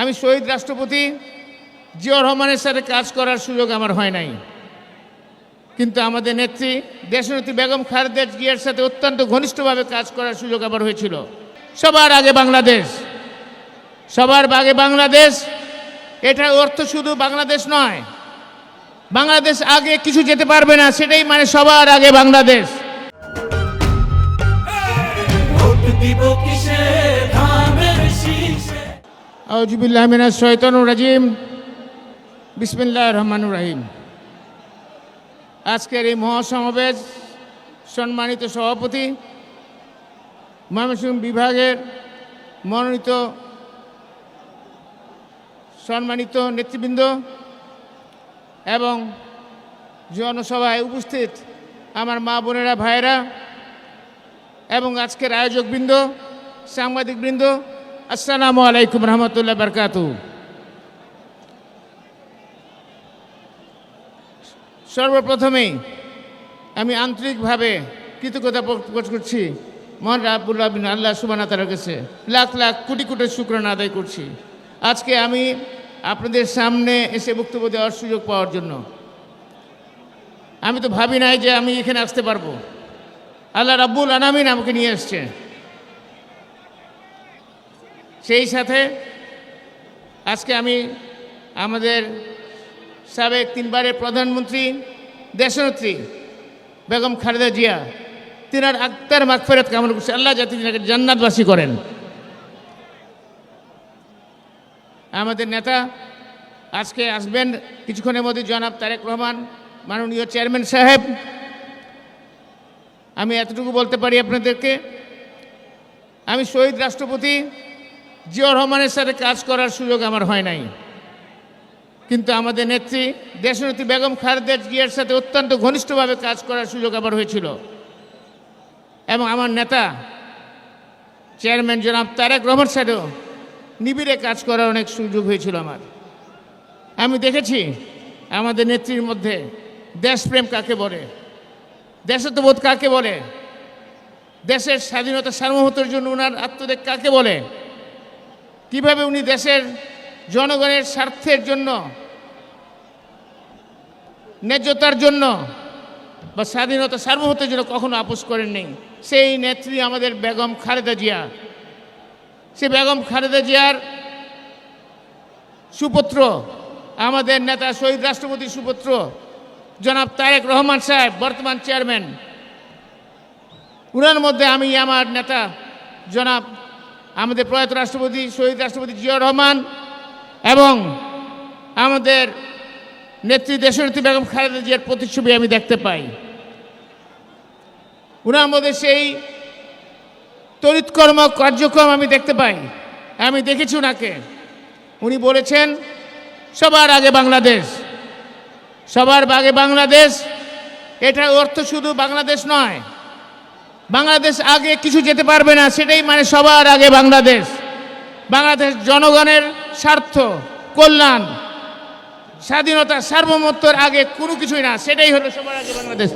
আমি শহীদ রাষ্ট্রপতি জিয়াউর রহমানের সাথে কাজ করার সুযোগ আমার হয় নাই, কিন্তু আমাদের নেত্রী দেশনেত্রী বেগম খালেদা জিয়ার সাথে অত্যন্ত ঘনিষ্ঠভাবে কাজ করার সুযোগ আমার হয়েছিল। সবার আগে বাংলাদেশ, সবার আগে বাংলাদেশ, এটার অর্থ শুধু বাংলাদেশ নয়, বাংলাদেশ আগে কিছু যেতে পারবে না, সেটাই মানে সবার আগে বাংলাদেশ। আউযু বিল্লাহি মিনাশ শাইতানির রাজিম, বিসমিল্লাহির রহমানির রহিম। আজকের এই মহাসমাবেশ সম্মানিত সভাপতি, ময়মনসিংহ বিভাগের মনোনীত সম্মানিত নেতৃবৃন্দ এবং জনসভায় উপস্থিত আমার মা বোনেরা, ভাইয়েরা এবং আজকের আয়োজকবৃন্দ, সাংবাদিকবৃন্দ, আসসালামু আলাইকুম রহমতুল্লাহ বারকাতুহু। সর্বপ্রথমেই আমি আন্তরিকভাবে কৃতজ্ঞতা প্রকাশ করছি মহান রাব্বুল আলামিন আল্লাহ সুবহানাহু ওয়া তাআলার কাছে লাখ লাখ কোটি কোটি শুকরানা আদায় করছি আজকে আমি আপনাদের সামনে এসে বক্তব্য দেওয়ার সুযোগ পাওয়ার জন্য। আমি তো ভাবি নাই যে আমি এখানে আসতে পারবো, আল্লাহ রাব্বুল আলামিন আমাকে নিয়ে এসছে। সেই সাথে আজকে আমি আমাদের সাবেক 3 বারের প্রধানমন্ত্রী দেশনেত্রী বেগম খালেদা জিয়া, তিনার আত্মার মাগফিরাত কামনা করছি, আল্লাহ যাতে তিনাকে জান্নাতবাসী করেন। আমাদের নেতা আজকে আসবেন কিছুক্ষণের মধ্যে, জনাব তারেক রহমান মাননীয় চেয়ারম্যান সাহেব। আমি এতটুকু বলতে পারি আপনাদেরকে, আমি শহীদ রাষ্ট্রপতি জিয়াউর রহমানের সাথে কাজ করার সুযোগ আমার হয় নাই, কিন্তু আমাদের নেত্রী দেশনেত্রী বেগম খালেদা জিয়ার সাথে অত্যন্ত ঘনিষ্ঠভাবে কাজ করার সুযোগ আমার হয়েছিল এবং আমার নেতা চেয়ারম্যান জনাব তারেক রহমানের সাথেও নিবিড়ে কাজ করার অনেক সুযোগ হয়েছিল আমার। আমি দেখেছি আমাদের নেত্রীর মধ্যে দেশপ্রেম কাকে বলে, দেশাত্মবোধ কাকে বলে, দেশের স্বাধীনতা সার্বভৌমত্বের জন্য ওনার আত্মত্যাগ কাকে বলে, কিভাবে উনি দেশের জনগণের স্বার্থের জন্য, ন্যায্যতার জন্য বা স্বাধীনতা সার্বভৌমত্বের জন্য কখনো আপোস করেননি। সেই নেত্রী আমাদের বেগম খালেদা জিয়া। সে বেগম খালেদা জিয়ার সুপুত্র আমাদের নেতা শহীদ রাষ্ট্রপতির সুপুত্র জনাব তারেক রহমান সাহেব, বর্তমান চেয়ারম্যান। উনার মধ্যে আমি আমার নেতা জনাব আমাদের প্রয়াত রাষ্ট্রপতি শহীদ রাষ্ট্রপতি জিয়াউর রহমান এবং আমাদের নেত্রী দেশনেত্রী বেগম খালেদা জিয়ার প্রতিচ্ছবি আমি দেখতে পাই। উনার মধ্যে সেই তড়িৎকর্ম কার্যক্রম আমি দেখতে পাই। আমি দেখেছি উনাকে, উনি বলেছেন সবার আগে বাংলাদেশ, সবার আগে বাংলাদেশ, এটার অর্থ শুধু বাংলাদেশ নয়, বাংলাদেশ আগে কিছু যেতে পারবে না, সেটাই মানে সবার আগে বাংলাদেশ। বাংলাদেশ জনগণের স্বার্থ, কল্যাণ, স্বাধীনতা সার্বভৌমত্বের আগে কোনো কিছুই না, সেটাই হলো সবার আগে বাংলাদেশ।